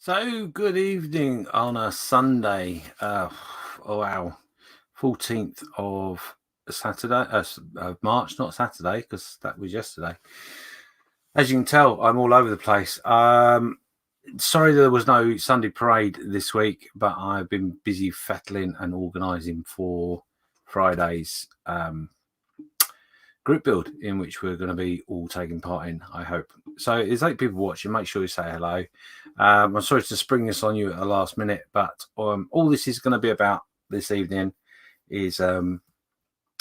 So, good evening on a Sunday. Oh wow, 14th of Saturday, of March, not Saturday, because that was yesterday. As you can tell, I'm all over the place. Sorry there was no Sunday parade this week, but I've been busy fettling and organising for Friday's group build, in which we're going to be all taking part in, I hope. So there's 8 people watching. Make sure you say hello. I'm sorry to spring this on you at the last minute, but all this is going to be about this evening is a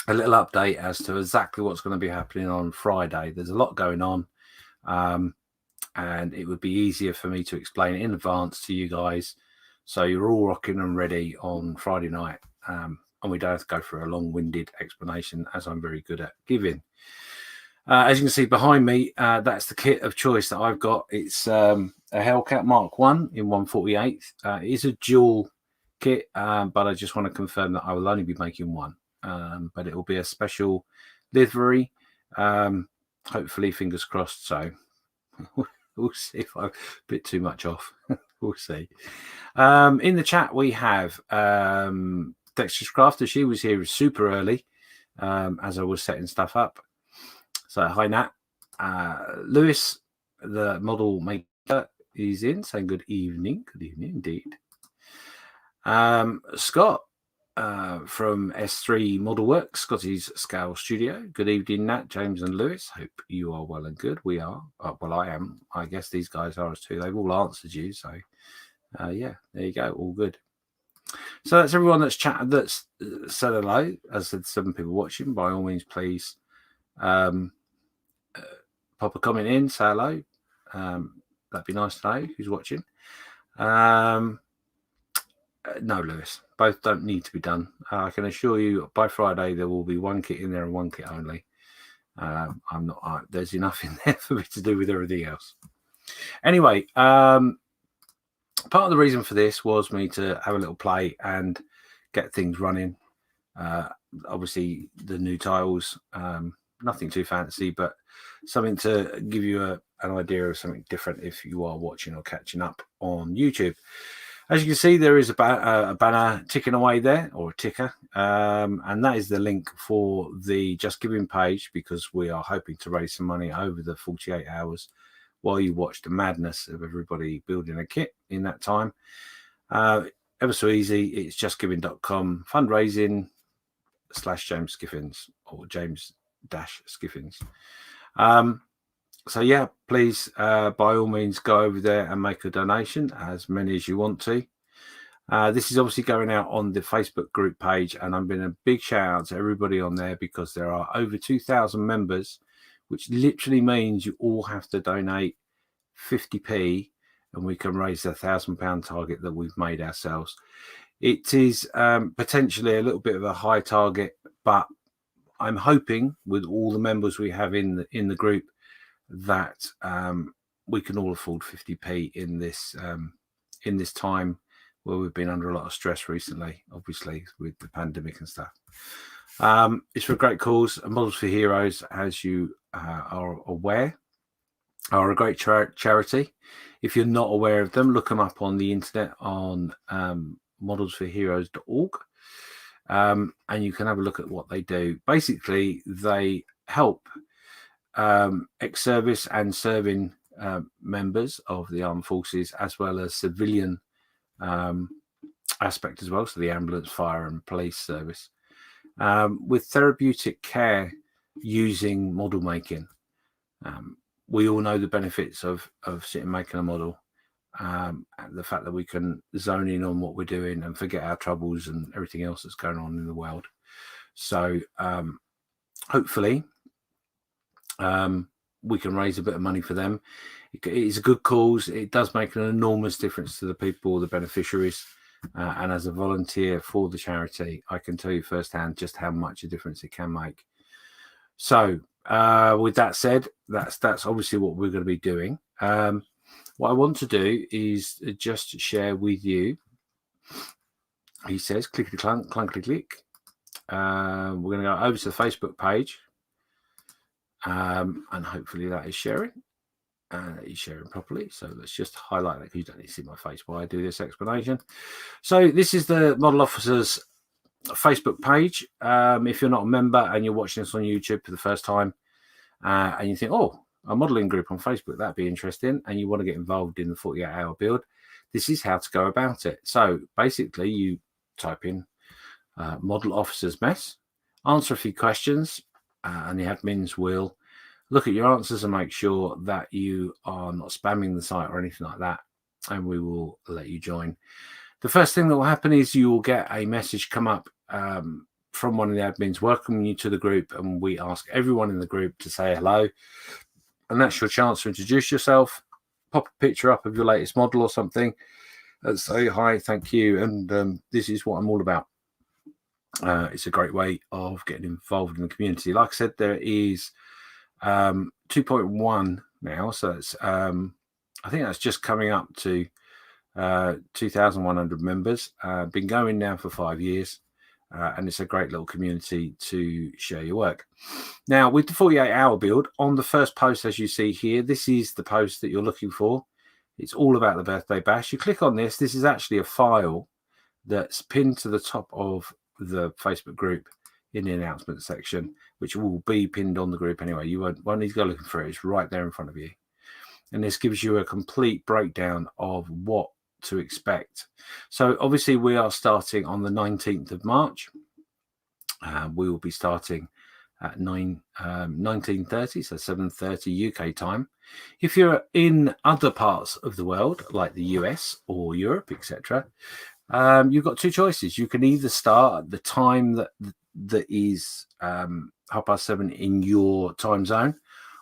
little update as to exactly what's going to be happening on Friday. There's a lot going on, and it would be easier for me to explain in advance to you guys, so you're all rocking and ready on Friday night. And we don't have to go for a long-winded explanation, as I'm very good at giving. As you can see behind me, that's the kit of choice that I've got. It's a Hellcat Mark 1 in 1/48. It is a dual kit, but I just want to confirm that I will only be making one. But it will be a special livery. Hopefully, fingers crossed. So we'll see if I'm a bit too much off. We'll see. In the chat, we have Dexter's Crafter. She was here super early as I was setting stuff up. So hi Nat. Lewis, the model maker, is in, saying good evening. Good evening indeed. Scott from S3 Model Works, Scotty's Scale Studio. Good evening, Nat, James and Lewis. Hope you are well and good. We are. Well, I am. I guess these guys are as too. They've all answered you. So yeah, there you go. All good. So that's everyone that's chatted, that's said hello. As I said, 7 people watching. By all means, please pop a comment in, say hello. That'd be nice to know who's watching. No, Lewis, both don't need to be done. I can assure you by Friday there will be 1 kit in there and 1 kit only. I'm not. There's enough in there for me to do with everything else. Anyway, part of the reason for this was me to have a little play and get things running. Obviously, the new tiles, nothing too fancy, but something to give you an idea of something different if you are watching or catching up on YouTube. As you can see, there is a banner ticking away there, or a ticker, and that is the link for the Just Giving page, because we are hoping to raise some money over the 48 hours while you watch the madness of everybody building a kit in that time. Ever so easy. It's justgiving.com fundraising /James Skiffins, or James-Skiffins. So yeah, please by all means go over there and make a donation, as many as you want to. This is obviously going out on the Facebook group page, and I'm doing a big shout out to everybody on there, because there are over 2,000 members, which literally means you all have to donate 50p, and we can raise the £1,000 target that we've made ourselves. It is potentially a little bit of a high target, but I'm hoping with all the members we have in the group that we can all afford 50p in this time where we've been under a lot of stress recently, obviously with the pandemic and stuff. It's for a great cause. Models for Heroes, as you are aware, are a great charity. If you're not aware of them, look them up on the internet on modelsforheroes.org, and you can have a look at what they do. Basically, they help ex-service and serving members of the armed forces, as well as civilian aspect as well, so the ambulance, fire and police service, with therapeutic care using model making. We all know the benefits of sitting making a model, and the fact that we can zone in on what we're doing and forget our troubles and everything else that's going on in the world. So hopefully we can raise a bit of money for them. It's a good cause. It does make an enormous difference to the people, the beneficiaries, and as a volunteer for the charity, I can tell you firsthand just how much a difference it can make. So with that said, that's obviously what we're going to be doing. What I want to do is just share with you, he says, clickety clunk, clunkety click. We're going to go over to the Facebook page, and hopefully that is sharing. He's sharing properly. So let's just highlight that because you don't need to see my face while I do this explanation. So this is the Model Officers Facebook page. If you're not a member and you're watching this on YouTube for the first time, and you think, oh, a modeling group on Facebook, that'd be interesting, and you want to get involved in the 48-hour build, this is how to go about it. So basically, you type in Model Officers Mess, answer a few questions, and the admins will look at your answers and make sure that you are not spamming the site or anything like that, and we will let you join. The first thing that will happen is you will get a message come up from one of the admins welcoming you to the group, and we ask everyone in the group to say hello, and that's your chance to introduce yourself, pop a picture up of your latest model or something, and say hi, thank you, and this is what I'm all about. It's a great way of getting involved in the community. Like I said, there is 2.1 now, so it's I think that's just coming up to 2,100 members. Been going now for 5 years, and it's a great little community to share your work. Now, with the 48-hour build, on the first post, as you see here, this is the post that you're looking for. It's all about the birthday bash. You click on this. This is actually a file that's pinned to the top of the Facebook group in the announcement section, which will be pinned on the group anyway. You won't need to go looking for it. It's right there in front of you. And this gives you a complete breakdown of what to expect. So obviously we are starting on the 19th of March. We will be starting at 19:30, so 7:30 UK time. If you're in other parts of the world, like the US or Europe, etc., you've got two choices. You can either start at the time that is 7:30 in your time zone,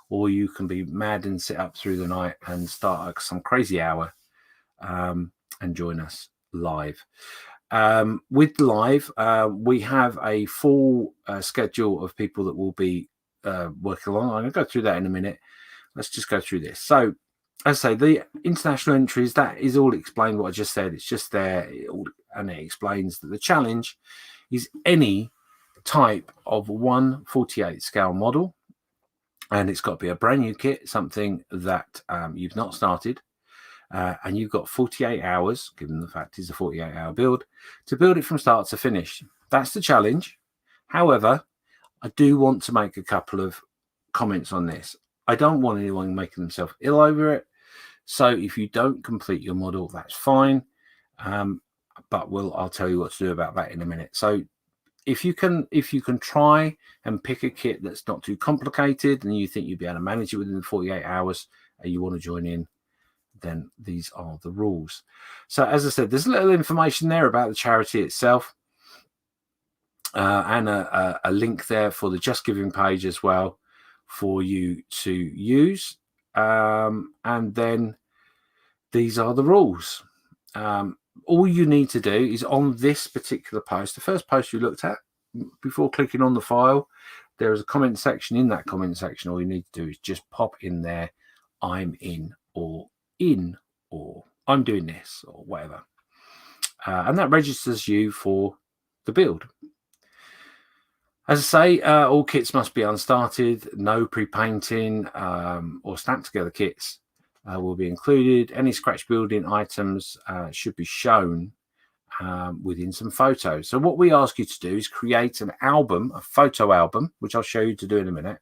or you can be mad and sit up through the night and start at some crazy hour and join us live. With live, we have a full schedule of people that will be working along. I'm going to go through that in a minute. Let's just go through this. So, as I say, the international entries, that is all explained what I just said. It's just there, and it explains that the challenge is any type of 1/48 scale model, and it's got to be a brand new kit, something that you've not started. And you've got 48 hours, given the fact it's a 48-hour build, to build it from start to finish. That's the challenge. However, I do want to make a couple of comments on this. I don't want anyone making themselves ill over it. So if you don't complete your model, that's fine. But I'll tell you what to do about that in a minute. So if you can try and pick a kit that's not too complicated and you think you'll be able to manage it within the 48 hours and you want to join in, then these are the rules. So as I said, there's a little information there about the charity itself, and a link there for the Just Giving page as well for you to use. And then these are the rules. All you need to do is on this particular post, the first post you looked at, before clicking on the file, there is a comment section. In that comment section, all you need to do is just pop in there, I'm in, or I'm doing this, or whatever, and that registers you for the build. As I say, all kits must be unstarted, no pre-painting or stamped together kits will be included. Any scratch building items should be shown within some photos. So what we ask you to do is create an album, a photo album, which I'll show you to do in a minute,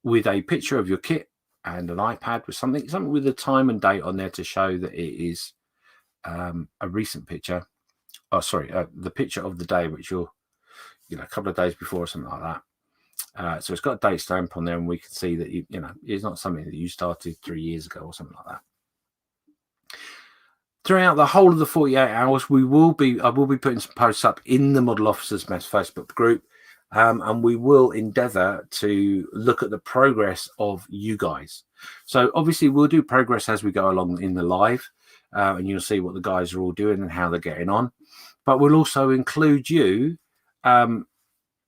with a picture of your kit and an iPad with something with a time and date on there to show that it is a recent picture. Oh, sorry, the picture of the day, which you're, a couple of days before or something like that. So it's got a date stamp on there, and we can see that it's not something that you started 3 years ago or something like that. Throughout the whole of the 48 hours, I will be putting some posts up in the Model Officers Mess Facebook group. And we will endeavour to look at the progress of you guys. So obviously we'll do progress as we go along in the live, and you'll see what the guys are all doing and how they're getting on. But we'll also include you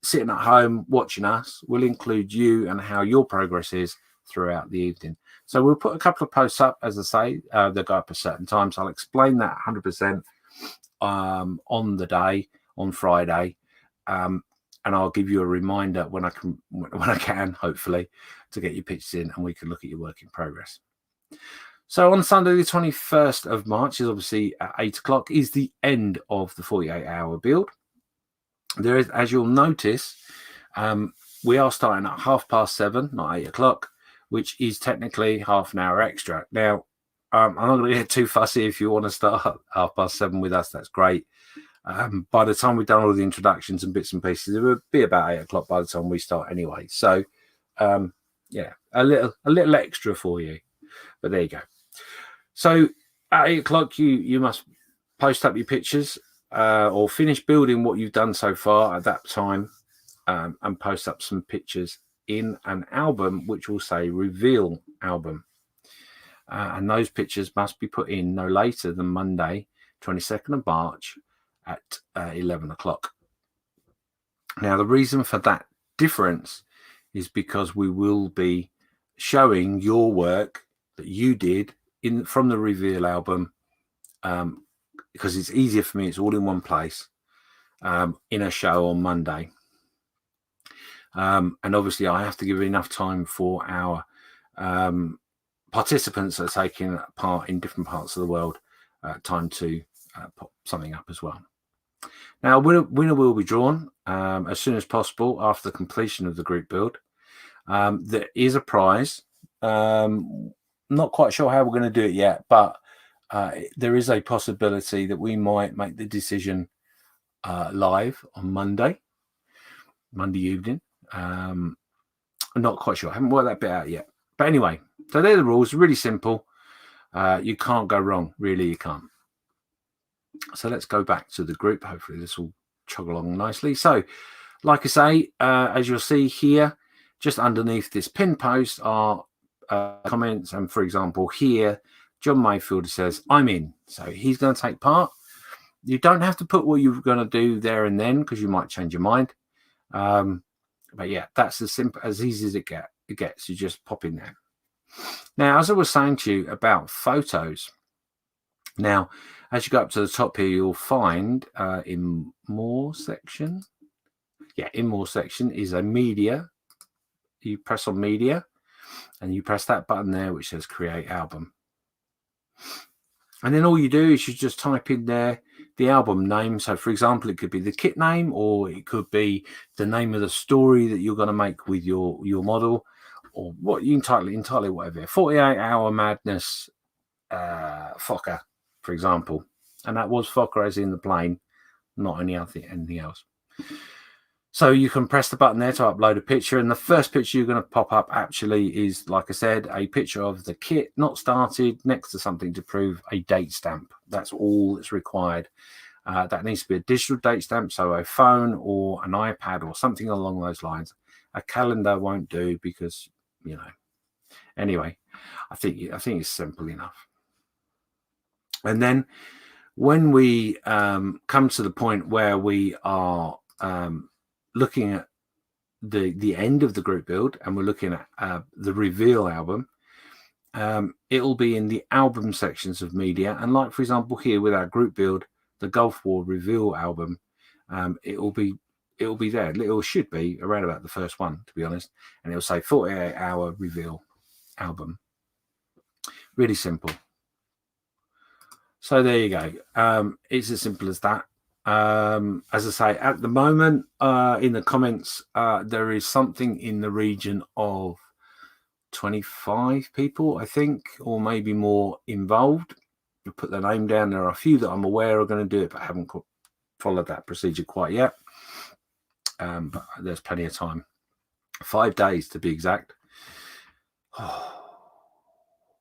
sitting at home watching us. We'll include you and how your progress is throughout the evening. So we'll put a couple of posts up, as I say, they'll go up at certain times. I'll explain that 100% on the day, on Friday. and I'll give you a reminder when I can, hopefully, to get your pictures in, and we can look at your work in progress. So on Sunday, the 21st of March, is obviously at 8 o'clock, is the end of the 48-hour build. There is, as you'll notice, we are starting at 7:30, not 8 o'clock, which is technically half an hour extra. Now, I'm not going to get too fussy. If you want to start at 7:30 with us, that's great. By the time we've done all the introductions and bits and pieces, it will be about 8 o'clock by the time we start anyway. So, yeah, a little extra for you. But there you go. So at 8 o'clock, you must post up your pictures or finish building what you've done so far at that time, and post up some pictures in an album which will say reveal album. And those pictures must be put in no later than Monday, 22nd of March at 11 o'clock. Now, the reason for that difference is because we will be showing your work that you did from the reveal album, because it's easier for me. It's all in one place, in a show on Monday. And obviously I have to give enough time for our participants that are taking part in different parts of the world, time to pop something up as well. Now, winner will be drawn as soon as possible after the completion of the group build. There is a prize. Not quite sure how we're going to do it yet, but there is a possibility that we might make the decision live on Monday evening. I'm not quite sure. I haven't worked that bit out yet. But anyway, so they're the rules. Really simple. You can't go wrong. Really, you can't. So let's go back to the group. Hopefully this will chug along nicely. So, like I say, as you'll see here, just underneath this pin post are comments. And for example, here, John Mayfield says, I'm in. So he's going to take part. You don't have to put what you're going to do there and then, because you might change your mind. But yeah, that's as simple, as easy as it gets. You just pop in there. Now, as I was saying to you about photos, now, as you go up to the top here, you'll find in more section. Yeah, in more section is a media. You press on media and you press that button there, which says create album. And then all you do is you just type in there the album name. So, for example, it could be the kit name, or it could be the name of the story that you're going to make with your model, or what you can title it, entirely whatever. 48-hour madness Fokker, for example. And that was Fokker as in the plane, not anything else. So you can press the button there to upload a picture, and the first picture you're going to pop up actually is, like I said, a picture of the kit not started next to something to prove a date stamp. That's all that's required. That needs to be a digital date stamp, so a phone or an iPad or something along those lines. A calendar won't do because, you know. Anyway, I think it's simple enough. And then when we come to the point where we are looking at the end of the group build, and we're looking at the reveal album, it'll be in the album sections of media. And like, for example, here with our group build, the Gulf War reveal album, it'll be there. It should be around about the first one, to be honest, and it'll say 48-hour reveal album. Really simple. So there you go. It's as simple as that. As I say, at the moment, in the comments, there is something in the region of 25 people, I think, or maybe more involved. You put their name down. There are a few that I'm aware are going to do it, but haven't followed that procedure quite yet. But there's plenty of time. 5 days to be exact.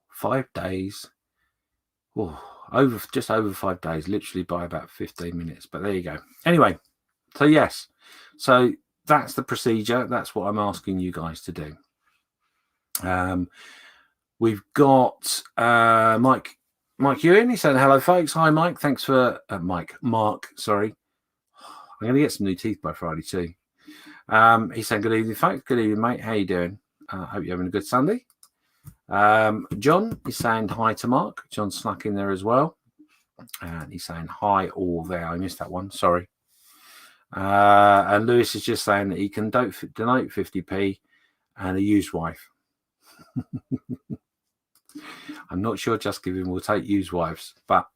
5 days. Just over 5 days, literally by about 15 minutes. But there you go. Anyway, so yes. So that's the procedure. That's what I'm asking you guys to do. We've got Mike Ewan. He's saying, hello, folks. Hi, Mike. Thanks for Mark. Sorry. I'm going to get some new teeth by Friday too. He's saying, good evening, folks. Good evening, mate. How you doing? Hope you're having a good Sunday. John is saying hi to Mark. John snuck in there as well. And he's saying hi all there. I missed that one. Sorry. And Lewis is just saying that he can donate 50p and a used wife. I'm not sure Just Giving will take used wives, but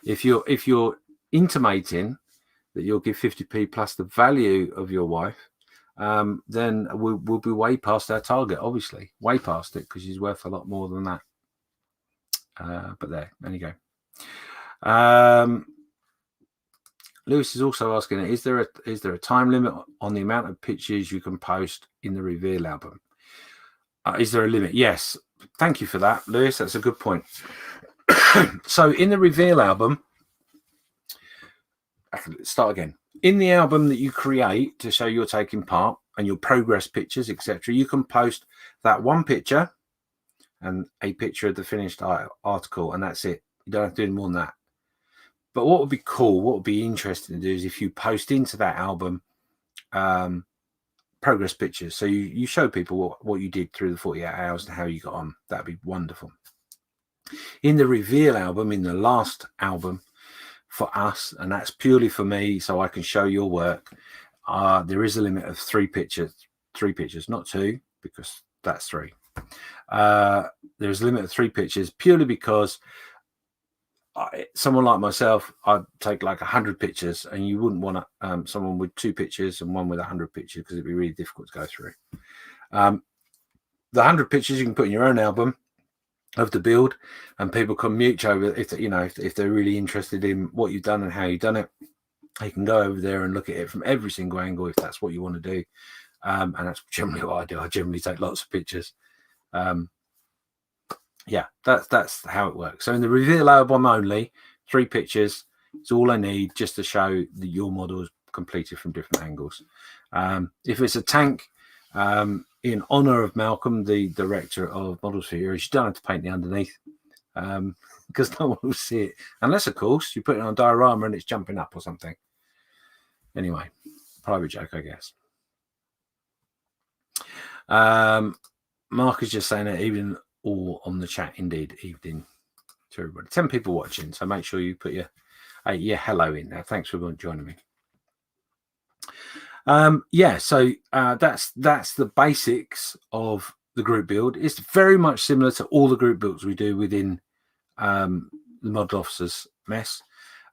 if you're intimating that you'll give 50p plus the value of your wife, then we'll be way past our target, obviously, way past it, because she's worth a lot more than that. But there you go. Lewis is also asking, is there a time limit on the amount of pictures you can post in the reveal album? Is there a limit? Yes. Thank you for that, Lewis. That's a good point. So in the reveal album, start again. In the album that you create to show you're taking part and your progress pictures, etc., you can post that one picture and a picture of the finished article, and that's it. You don't have to do more than that. But what would be cool, what would be interesting to do is if you post into that album progress pictures. So you show people what you did through the 48 hours and how you got on. That'd be wonderful. In the reveal album, in the last album for us, and that's purely for me so I can show your work, there is a limit of 3 pictures, not 2, because that's 3. There's a limit of 3 pictures purely because someone like myself, I'd take like 100 pictures, and you wouldn't want someone with 2 pictures and one with 100 pictures, because it'd be really difficult to go through. The 100 pictures you can put in your own album of the build, and people can mooch over if they're really interested in what you've done and how you've done it. They can go over there and look at it from every single angle if that's what you want to do. And that's generally what I do. I generally take lots of pictures. Yeah, that's how it works. So in the reveal album only, 3 pictures is all I need, just to show that your model is completed from different angles. If it's a tank, in honor of Malcolm, the director of Models for Heroes, you don't have to paint the underneath, because no one will see it, unless of course you put it on a diorama and it's jumping up or something. Anyway, private joke, I guess. Mark is just saying that even all on the chat, indeed. Evening to everybody. 10 people watching, so make sure you put your hello in there. Thanks for joining me. So that's the basics of the group build. It's very much similar to all the group builds we do within the Model Officers Mess.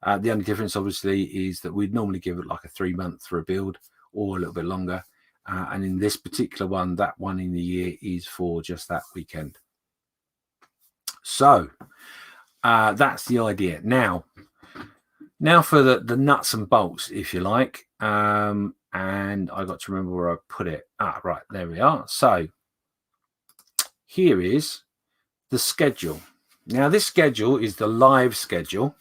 The only difference, obviously, is that we'd normally give it like a 3 month for a build, or a little bit longer. And in this particular one, that one in the year is for just that weekend. So that's the idea. Now for the nuts and bolts, if you like. And I got to remember where I put it. Right, there we are. So here is the schedule. Now this schedule is the live schedule.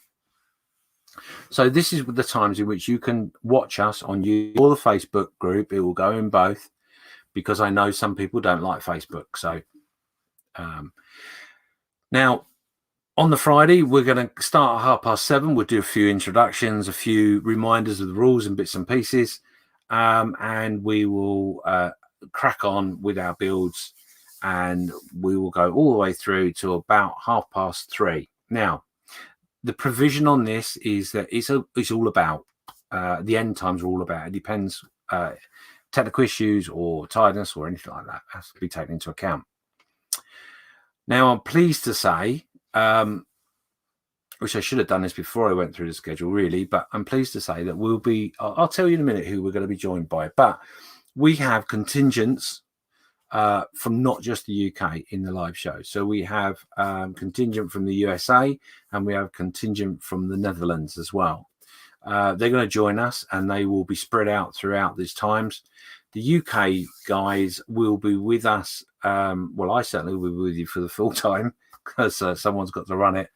So this is the times in which you can watch us on YouTube or the Facebook group. It will go in both, because I know some people don't like Facebook. So now on the Friday, we're going to start at 7:30. We'll do a few introductions, a few reminders of the rules and bits and pieces. And we will crack on with our builds, and we will go all the way through to about 3:30. Now, the provision on this is that it's all about the end times are all about. It depends, technical issues or tiredness or anything like that has to be taken into account. Now, I'm pleased to say, which I should have done this before I went through the schedule, really, but I'm pleased to say that I'll tell you in a minute who we're going to be joined by, but we have contingents from not just the UK in the live show. So we have contingent from the USA, and we have contingent from the Netherlands as well. They're going to join us, and they will be spread out throughout these times. The UK guys will be with us. Well, I certainly will be with you for the full time, because someone's got to run it.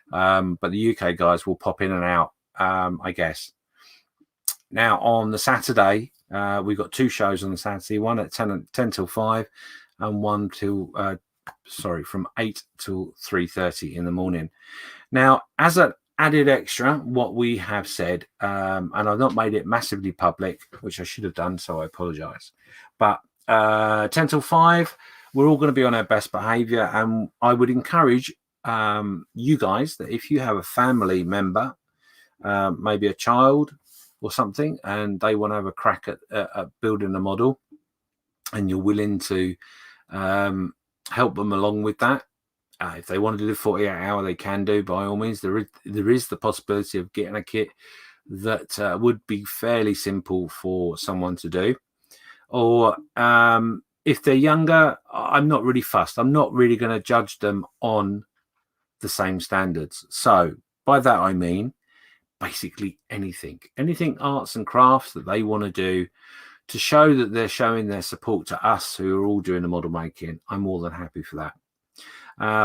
But the UK guys will pop in and out, I guess. Now, on the Saturday, we've got 2 shows on the Saturday, one at 10 till 5, and one from 8 till 3:30 in the morning. Now, as an added extra, what we have said, and I've not made it massively public, which I should have done, so I apologize. But 10 till 5, we're all going to be on our best behavior, and I would encourage you guys that if you have a family member, maybe a child or something, and they want to have a crack at building a model, and you're willing to help them along with that. If they want to do the 48-hour, they can do, by all means. There is the possibility of getting a kit that would be fairly simple for someone to do. Or if they're younger, I'm not really fussed. I'm not really going to judge them on the same standards. So by that I mean basically anything arts and crafts that they want to do to show that they're showing their support to us who are all doing the model making. I'm more than happy for that.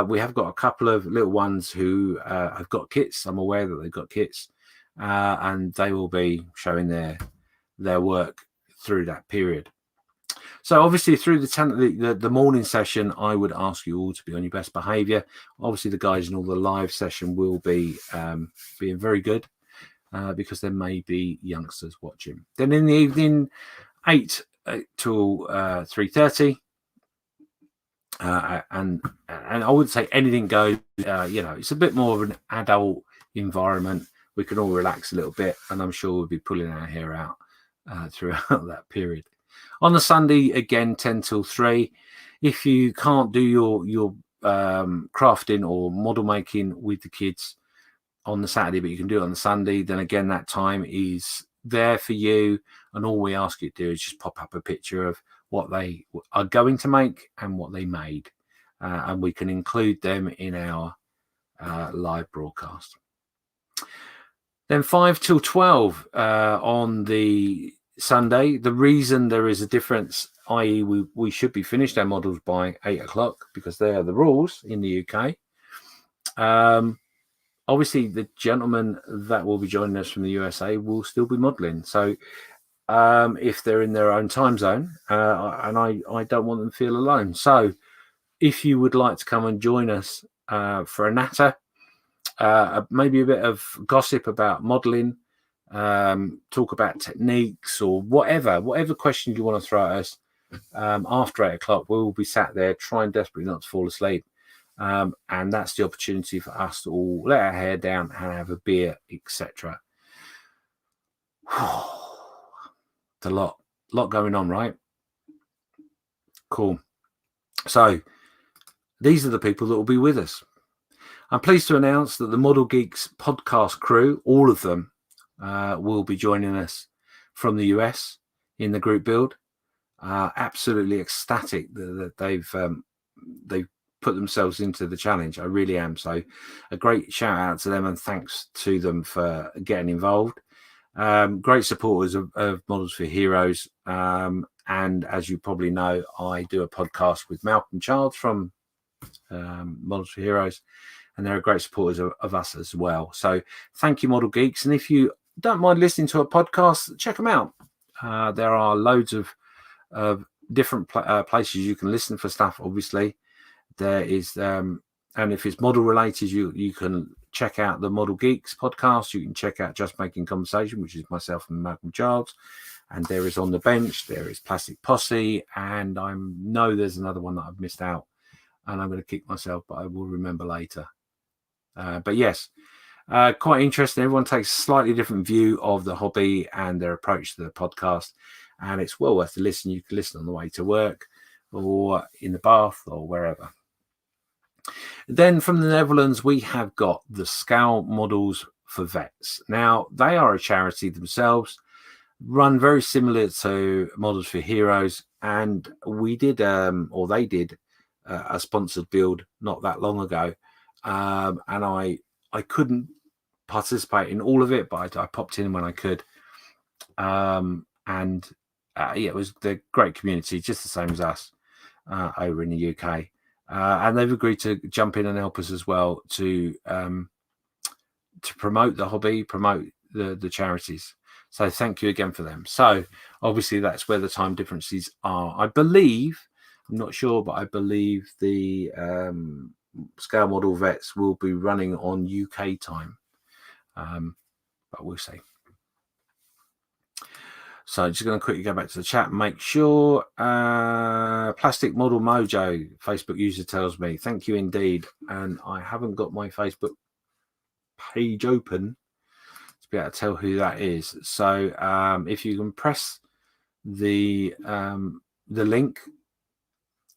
We have got a couple of little ones who have got kits. I'm aware that they've got kits, and they will be showing their work through that period. So obviously through the morning session, I would ask you all to be on your best behaviour. Obviously the guys in all the live session will be being very good because there may be youngsters watching. Then in the evening, 8 till 3:30, and I wouldn't say anything goes. It's a bit more of an adult environment. We can all relax a little bit, and I'm sure we'll be pulling our hair out throughout that period. On the Sunday, again, 10 till 3. If you can't do your crafting or model making with the kids on the Saturday, but you can do it on the Sunday, then again, that time is there for you. And all we ask you to do is just pop up a picture of what they are going to make and what they made. And we can include them in our live broadcast. Then 5 till 12 on the Sunday. The reason there is a difference, i.e. we should be finished our models by 8 o'clock because they are the rules in the UK. Obviously the gentlemen that will be joining us from the USA will still be modeling. So if they're in their own time zone, and I don't want them to feel alone. So if you would like to come and join us for a natter, maybe a bit of gossip about modeling, talk about techniques or whatever questions you want to throw at us, after 8 o'clock, we'll be sat there trying desperately not to fall asleep. And that's the opportunity for us to all let our hair down and have a beer, etc. It's a lot going on, right? Cool. So these are the people that will be with us. I'm pleased to announce that the Model Geeks podcast crew, all of them, will be joining us from the US in the group build. Absolutely ecstatic that they've put themselves into the challenge. I really am. So a great shout out to them and thanks to them for getting involved. Great supporters of Models for Heroes. And as you probably know, I do a podcast with Malcolm Childs from Models for Heroes, and they're great supporters of us as well. So thank you, Model Geeks. And if you don't mind listening to a podcast, check them out. There are loads of different places you can listen for stuff. Obviously, there is, and if it's model related, you can check out the Model Geeks podcast. You can check out Just Making Conversation, which is myself and Malcolm Childs. And there is On the Bench. There is Plastic Posse, and I know there's another one that I've missed out, and I'm going to kick myself, but I will remember later. But yes, quite interesting. Everyone takes a slightly different view of the hobby and their approach to the podcast, and it's well worth a listen. You can listen on the way to work or in the bath or wherever. Then from the Netherlands, we have got the Scale Models for Vets. Now, they are a charity themselves, run very similar to Models for Heroes, and we did, or they did, a sponsored build not that long ago. And I couldn't participate in all of it, but I popped in when I could. It was the great community, just the same as us over in the UK. And they've agreed to jump in and help us as well to promote the hobby, promote the charities. So thank you again for them. So obviously that's where the time differences are. I believe, I'm not sure, but I believe the Scale Model Vets will be running on UK time. But we'll see. So just going to quickly go back to the chat and make sure. Plastic Model Mojo, Facebook user tells me, thank you indeed. And I haven't got my Facebook page open. to be able to tell who that is. So if you can press the link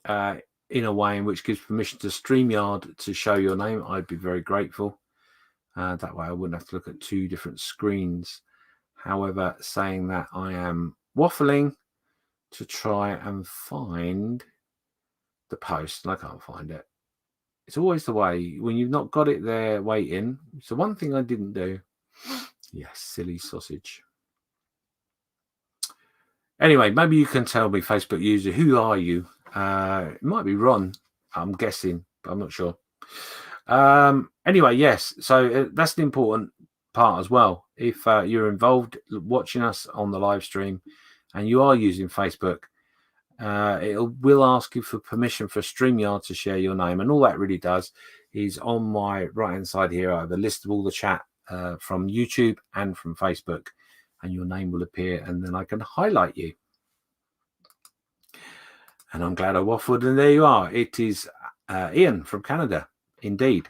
in a way in which gives permission to StreamYard to show your name, I'd be very grateful. That way I wouldn't have to look at two different screens. However, saying that, I am waffling to try and find the post, and I can't find it. It's always the way when you've not got it there waiting. So one thing I didn't do. Yes, silly sausage. Anyway, maybe you can tell me, Facebook user, who are you? It might be Ron, I'm guessing, but I'm not sure. Anyway, yes, so that's an important part as well. If you're involved watching us on the live stream and you are using Facebook, it will ask you for permission for StreamYard to share your name, and all that really does is on my right hand side here I have a list of all the chat from YouTube and from Facebook, and your name will appear, and then I can highlight you. And I'm glad I waffled, and there you are. It is Ian from Canada, indeed.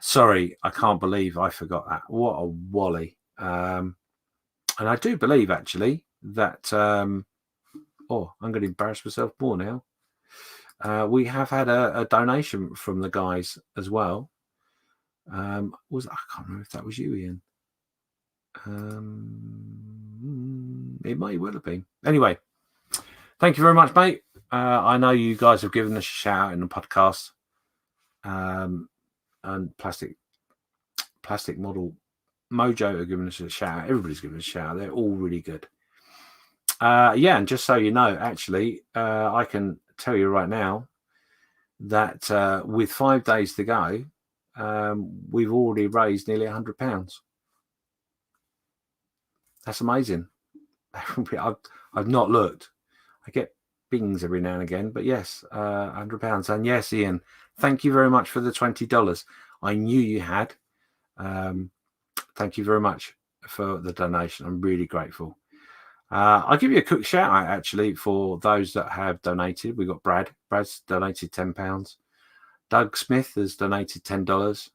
Sorry, I can't believe I forgot that. What a wally. And I do believe actually that I'm going to embarrass myself more now. We have had a donation from the guys as well. I can't remember if that was you, Ian. It might well have been. Anyway, thank you very much, mate. I know you guys have given us a shout out in the podcast. And Plastic Model Mojo are giving us a shout out. Everybody's giving us a shout out. They're all really good. And just so you know, actually, I can tell you right now that with 5 days to go, we've already raised nearly £100. That's amazing. I've not looked. I get bings every now and again, but yes, £100. And yes, Ian, thank you very much for the $20. I knew you had. Thank you very much for the donation. I'm really grateful. I'll give you a quick shout out actually for those that have donated. We've got Brad. Brad's donated £10. Doug Smith has donated $10.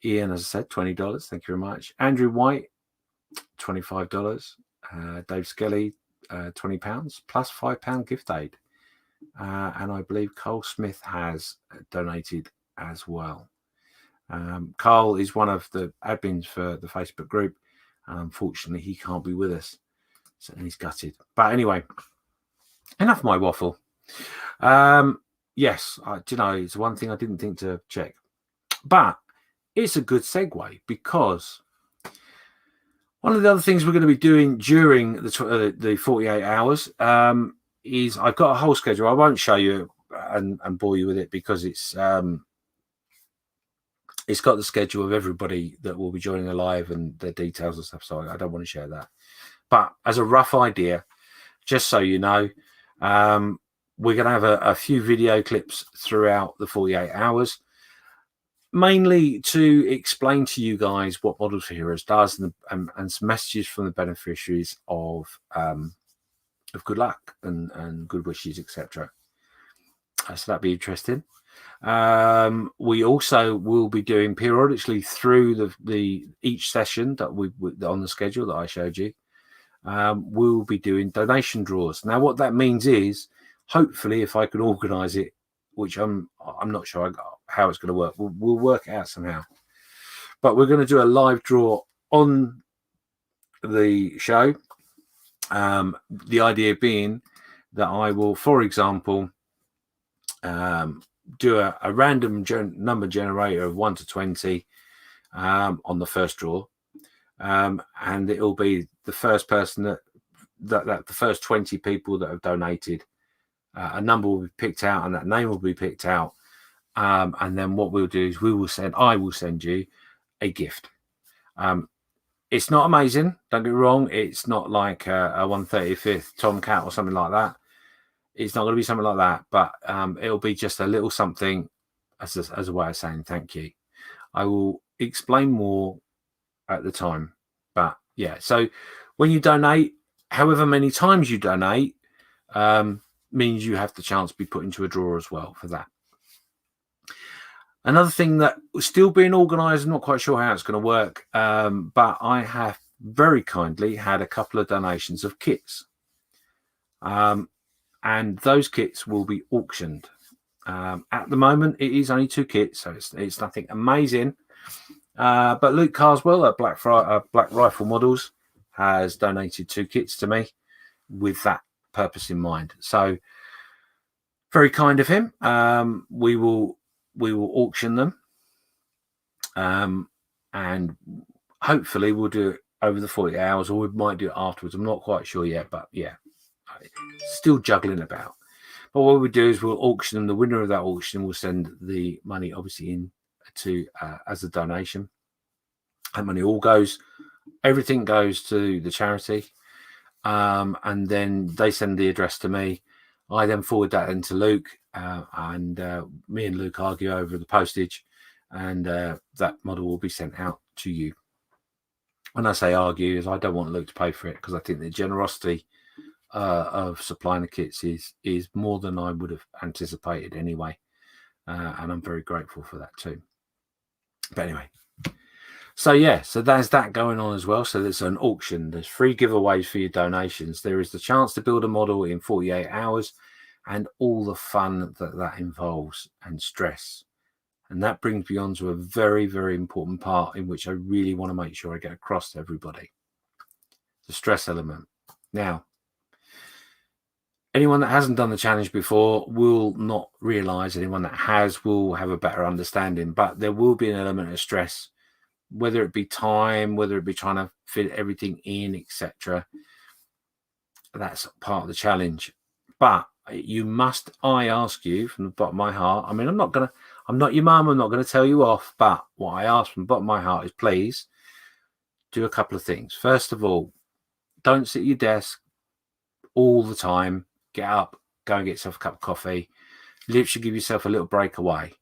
Ian, as I said, $20. Thank you very much. Andrew White, $25. Dave Skelly, £20 plus £5 gift aid. And I believe Carl Smith has donated as well. Carl is one of the admins for the Facebook group, and unfortunately he can't be with us, so he's gutted. But anyway, enough of my waffle. Yes, it's one thing I didn't think to check, but it's a good segue, because one of the other things we're going to be doing during the 48 hours is I've got a whole schedule. I won't show you and bore you with it, because it's got the schedule of everybody that will be joining the live and their details and stuff. So I don't want to share that. But as a rough idea, just so you know, we're going to have a few video clips throughout the 48 hours, mainly to explain to you guys what Models for Heroes does, and some messages from the beneficiaries of good luck and good wishes, etc. So that'd be interesting. We also will be doing periodically through the each session that we on the schedule that I showed you. We'll be doing donation draws. Now, what that means is, hopefully, if I can organise it, which I'm not sure how it's going to work, we'll work it out somehow. But we're going to do a live draw on the show. The idea being that I will, for example, do a random number generator of 1 to 20 on the first draw, and it will be the first person that the first 20 people that have donated, a number will be picked out, and that name will be picked out, and then what we'll do is I will send you a gift. It's not amazing, don't get me wrong. It's not like a 135th Tomcat or something like that. It's not going to be something like that, but it'll be just a little something as a way of saying thank you. I will explain more at the time. But yeah, so when you donate, however many times you donate, means you have the chance to be put into a draw as well for that. Another thing that was still being organised, I'm not quite sure how it's going to work, but I have very kindly had a couple of donations of kits. And those kits will be auctioned. At the moment, it is only 2 kits, so it's nothing amazing. But Luke Carswell at Black Rifle Models has donated 2 kits to me with that purpose in mind. So very kind of him. We will auction them, and hopefully we'll do it over the 40 hours, or we might do it afterwards. I'm not quite sure yet, but yeah, still juggling about. But what we do is we'll auction them. The winner of that auction will send the money obviously in to as a donation. That money all goes, everything goes to the charity, and then they send the address to me. I then forward that into Luke, and me and Luke argue over the postage, and that model will be sent out to you. When I say argue, is I don't want Luke to pay for it, because I think the generosity of supplying the kits is more than I would have anticipated anyway, and I'm very grateful for that too. But anyway, so yeah, so there's that going on as well. So there's an auction, there's free giveaways for your donations, there is the chance to build a model in 48 hours, and all the fun that involves and stress. And that brings me on to a very, very important part in which I really want to make sure I get across to everybody: the stress element. Now, anyone that hasn't done the challenge before will not realize, anyone that has will have a better understanding, but there will be an element of stress, whether it be time, whether it be trying to fit everything in, etc. That's part of the challenge. But you must, I ask you from the bottom of my heart, I mean, I'm not your mum, I'm not going to tell you off, but what I ask from the bottom of my heart is, please do a couple of things. First of all, don't sit at your desk all the time. Get up, go and get yourself a cup of coffee. Literally give yourself a little break away.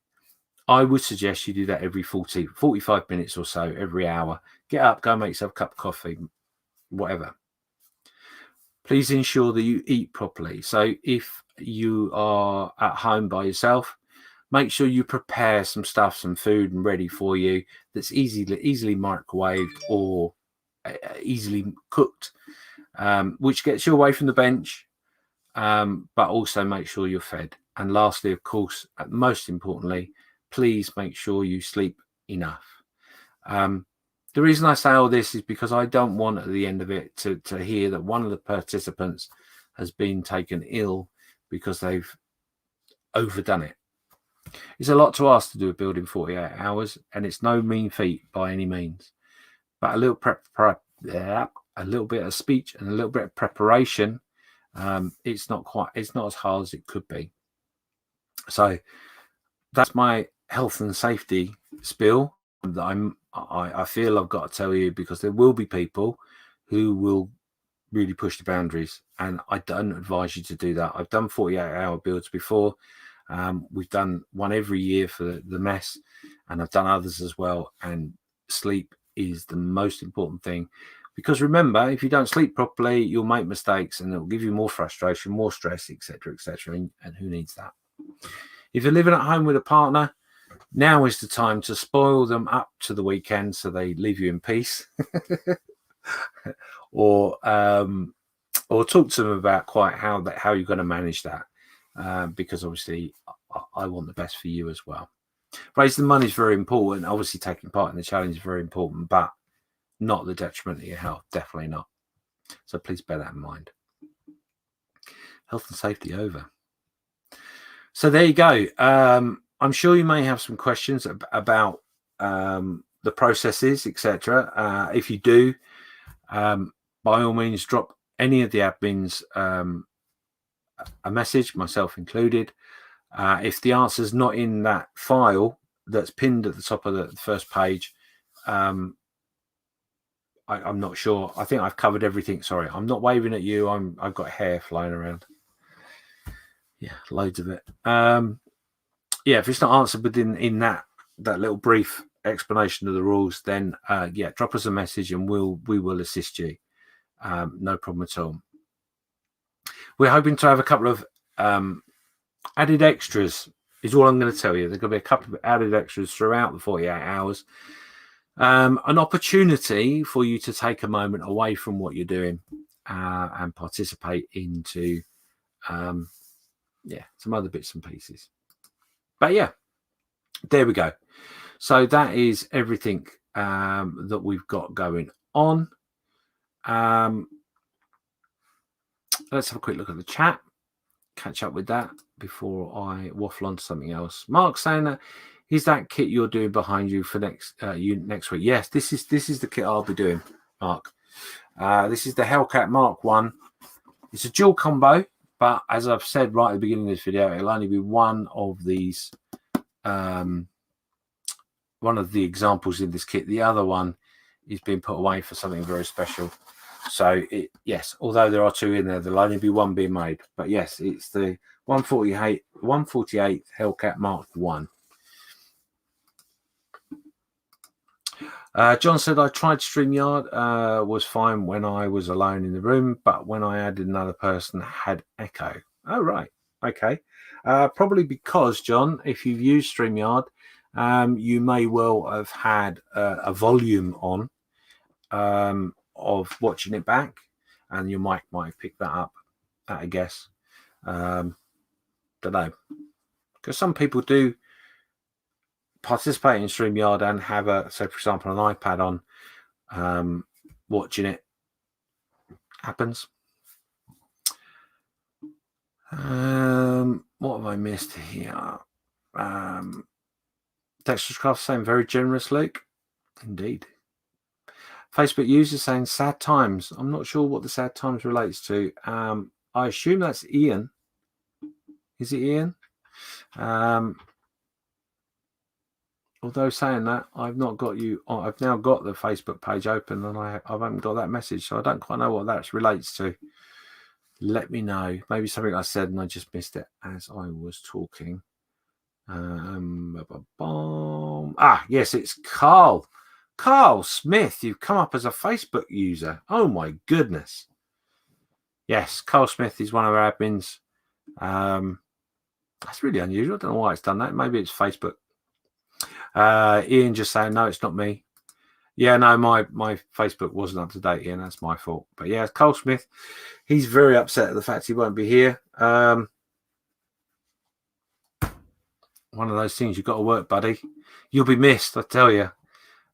I would suggest you do that every 45 minutes or so, every hour. Get up, go and make yourself a cup of coffee, whatever. Please ensure that you eat properly. So if you are at home by yourself, make sure you prepare some stuff, some food and ready for you that's easily microwaved or easily cooked, which gets you away from the bench, but also make sure you're fed. And lastly, of course, most importantly, please make sure you sleep enough. The reason I say all this is because I don't want at the end of it to hear that one of the participants has been taken ill because they've overdone it. It's a lot to ask to do a build in 48 hours, and it's no mean feat by any means. But a little a little bit of speech and a little bit of preparation, it's not as hard as it could be. So that's my health and safety spiel that I feel I've got to tell you, because there will be people who will really push the boundaries, and I don't advise you to do that. I've done 48-hour builds before. We've done one every year for the mess, and I've done others as well, and sleep is the most important thing, because remember, if you don't sleep properly, you'll make mistakes and it'll give you more frustration, more stress, etc., and who needs that? If you're living at home with a partner, now is the time to spoil them up to the weekend so they leave you in peace. or talk to them about quite how you're going to manage that, because obviously I want the best for you as well. Raising money is very important. Obviously taking part in the challenge is very important, but not the detriment of your health, definitely not. So please bear that in mind. Health and safety over. So there you go. I'm sure you may have some questions about the processes, etc. If you do, by all means, drop any of the admins a message, myself included. If the answer's not in that file that's pinned at the top of the first page, I'm not sure. I think I've covered everything. Sorry, I'm not waving at you. I've got hair flying around. Yeah, loads of it. Yeah, if it's not answered within that little brief explanation of the rules, then yeah, drop us a message and we will assist you. No problem at all. We're hoping to have a couple of added extras is all I'm going to tell you. There's going to be a couple of added extras throughout the 48 hours. An opportunity for you to take a moment away from what you're doing and participate into some other bits and pieces. But yeah, there we go. So that is everything that we've got going on. Let's have a quick look at the chat, catch up with that before I waffle on to something else. Mark saying that is that kit you're doing behind you for next week? Yes, this is the kit I'll be doing, Mark. This is the Hellcat Mark 1. It's a dual combo, but as I've said right at the beginning of this video, it'll only be one of these, one of the examples in this kit. The other one is being put away for something very special. So yes, although there are two in there, there'll only be one being made. But yes, it's the 148 Hellcat Mark 1. John said, I tried StreamYard, was fine when I was alone in the room, but when I added another person, had echo. Oh, right. Okay. Probably because, John, if you've used StreamYard, you may well have had a volume on of watching it back, and your mic might have picked that up, I guess. Don't know. Because some people do participate in StreamYard and have say for example an iPad on, watching it. Happens. What have I missed here? Dexter's Craft saying very generous, Luke. Indeed. Facebook user saying sad times. I'm not sure what the sad times relates to. I assume that's Ian. Is it Ian? Although saying that, I've not got you. I've now got the Facebook page open, and I haven't got that message, so I don't quite know what that relates to. Let me know. Maybe something I said and I just missed it as I was talking. Yes, it's Carl. Carl Smith. You've come up as a Facebook user. Oh my goodness. Yes, Carl Smith is one of our admins. That's really unusual. I don't know why it's done that. Maybe it's Facebook. Ian just saying, no, it's not me. Yeah, no, my Facebook wasn't up to date, Ian. That's my fault. But yeah, Carl Smith, he's very upset at the fact he won't be here. One of those things, you've got to work, buddy. You'll be missed, I tell you.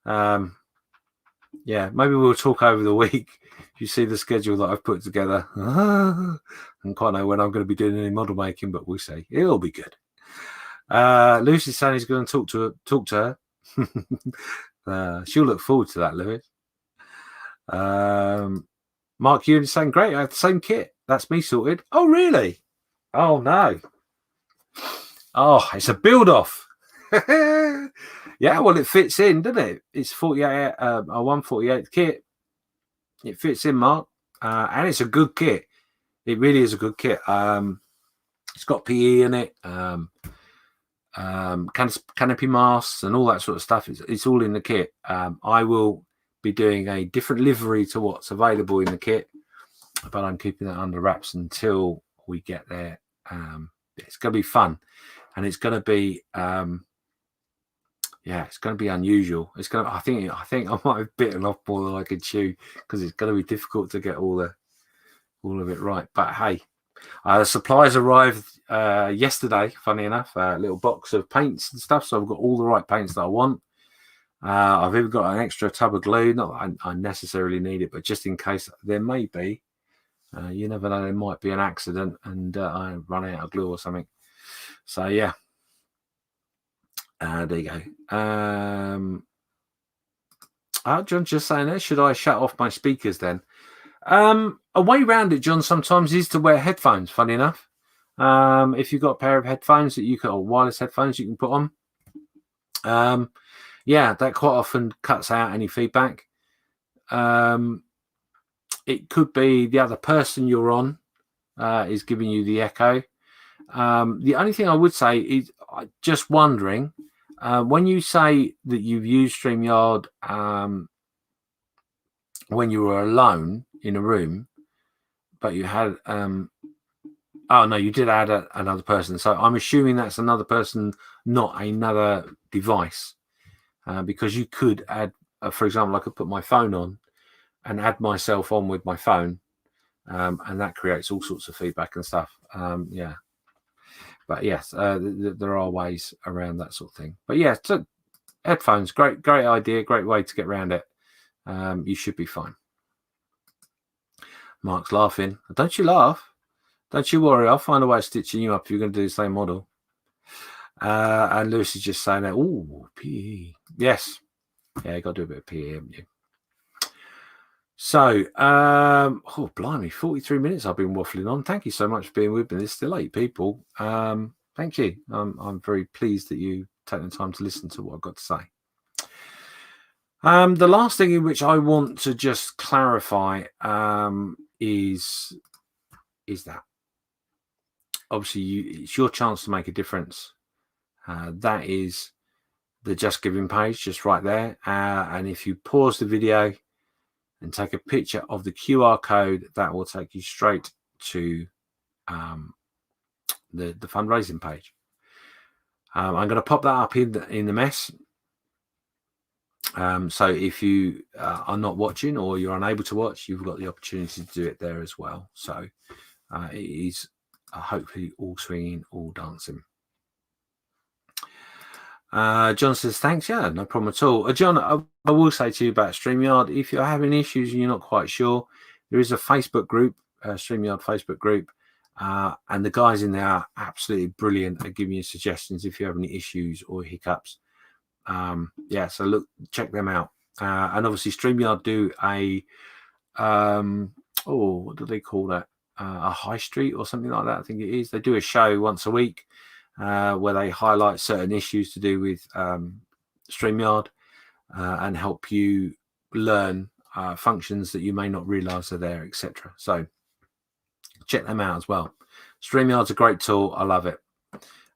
Yeah, maybe we'll talk over the week. You see the schedule that I've put together. And quite know when I'm going to be doing any model making, but we'll see. It'll be good. Lucy's saying he's going to talk to her. She'll look forward to that, Lewis. Mark Ewan is saying, great, I have the same kit. That's me sorted. Oh, really? Oh, no. Oh, it's a build-off. Yeah, well, it fits in, doesn't it? It's 48, a 148 kit. It fits in, Mark. And it's a good kit. It really is a good kit. It's got PE in it. Canopy masks and all that sort of stuff. It's all in the kit. I will be doing a different livery to what's available in the kit, but I'm keeping that under wraps until we get there. It's going to be fun, and it's going to be it's going to be unusual. It's going to. I think I might have bitten off more than I could chew, because it's going to be difficult to get all of it right. But hey. The supplies arrived yesterday, funny enough, a little box of paints and stuff. So I've got all the right paints that I want. I've even got an extra tub of glue. Not that I necessarily need it, but just in case there may be. You never know, there might be an accident and I run out of glue or something. So, yeah. There you go. John's just saying there, should I shut off my speakers then? A way around it, John, sometimes is to wear headphones, funny enough. If you've got a pair of headphones that you can, or wireless headphones you can put on. Yeah, that quite often cuts out any feedback. It could be the other person you're on is giving you the echo. The only thing I would say is just wondering, when you say that you've used StreamYard when you were alone in a room, but you had Oh no, you did add another person. So I'm assuming that's another person, not another device, because you could add, for example, I could put my phone on and add myself on with my phone, and that creates all sorts of feedback and stuff. Yeah, but yes, there are ways around that sort of thing. But yeah, so headphones, great idea, great way to get around it. You should be fine. Mark's laughing. Don't you laugh? Don't you worry. I'll find a way of stitching you up if you're going to do the same model. And Lewis is just saying that. Oh, PE. Yes. Yeah, you got to do a bit of PE, haven't you? So, oh, blimey, 43 minutes I've been waffling on. Thank you so much for being with me. There's still 8 people. Thank you. I'm very pleased that you take the time to listen to what I've got to say. The last thing in which I want to just clarify is that obviously it's your chance to make a difference. That is the Just Giving page just right there. And if you pause the video and take a picture of the QR code, that will take you straight to the fundraising page. I'm going to pop that up in the mess. So if you are not watching or you're unable to watch, you've got the opportunity to do it there as well. So it is hopefully all swinging, all dancing. John says, thanks. Yeah, no problem at all. John, I will say to you about StreamYard, if you're having issues and you're not quite sure, there is a Facebook group, StreamYard Facebook group, and the guys in there are absolutely brilliant at giving you suggestions if you have any issues or hiccups. Yeah, so look, check them out. And obviously StreamYard do a, what do they call that? A high street or something like that, I think it is. They do a show once a week where they highlight certain issues to do with StreamYard and help you learn functions that you may not realize are there, etc. So check them out as well. StreamYard's a great tool. I love it.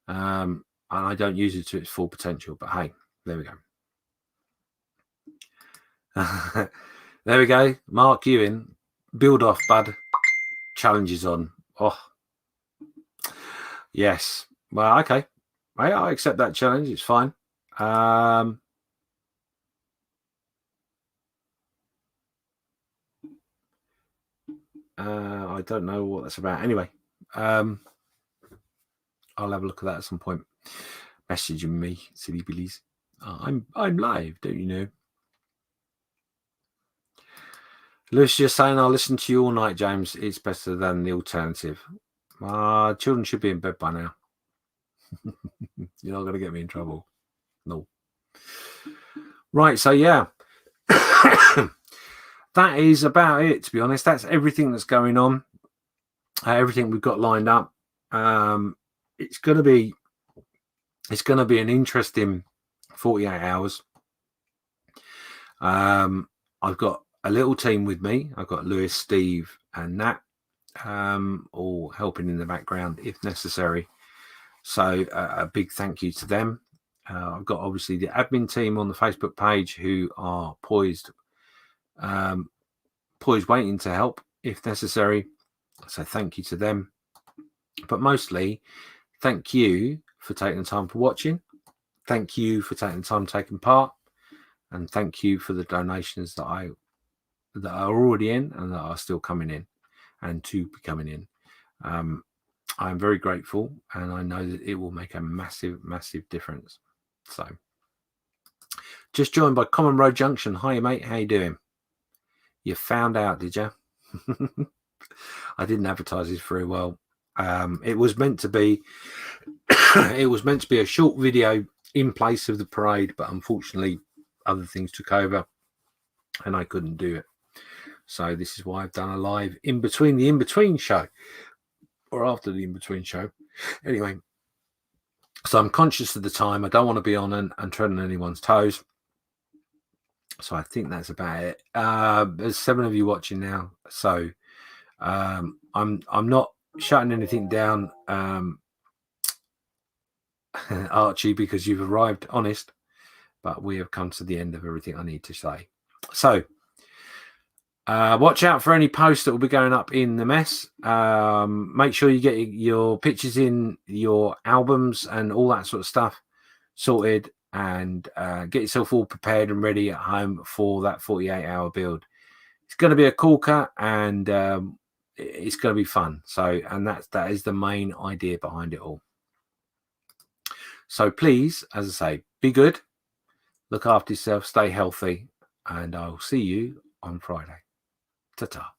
And I don't use it to its full potential, but hey, there we go. There we go. Mark Ewing, build off, bud. Challenges on. Oh, yes. Well, okay. I accept that challenge. It's fine. I don't know what that's about. Anyway, I'll have a look at that at some point. Messaging me, silly billies. I'm live, don't you know? Lewis just saying, I'll listen to you all night, James. It's better than the alternative. Children should be in bed by now. You're not going to get me in trouble. No. Right, so yeah. That is about it, to be honest. That's everything that's going on. Everything we've got lined up. It's going to be an interesting 48 hours. I've got a little team with me. I've got Lewis, Steve, and Nat, all helping in the background if necessary. So a big thank you to them. I've got obviously the admin team on the Facebook page who are poised waiting to help if necessary. So thank you to them. But mostly, thank you for taking the time for watching. Thank you for taking the time taking part. And thank you for the donations that are already in and that are still coming in and to be coming in. I'm very grateful, and I know that it will make a massive, massive difference. So, just joined by Common Road Junction. Hi, mate. How you doing? You found out, did you? I didn't advertise this very well. It was meant to be. It was meant to be a short video in place of the parade, but unfortunately, other things took over, and I couldn't do it. So this is why I've done a live in between the in-between show. Or after the in-between show. Anyway, so I'm conscious of the time. I don't want to be on and treading on anyone's toes. So I think that's about it. There's 7 of you watching now. So I'm not shutting anything down, Archie, because you've arrived honest. But we have come to the end of everything I need to say. So Watch out for any posts that will be going up in the mess. Make sure you get your pictures in, your albums and all that sort of stuff sorted, and get yourself all prepared and ready at home for that 48-hour build. It's going to be a corker, and it's going to be fun. So, and that is the main idea behind it all. So please, as I say, be good, look after yourself, stay healthy, and I'll see you on Friday. Ta-ta.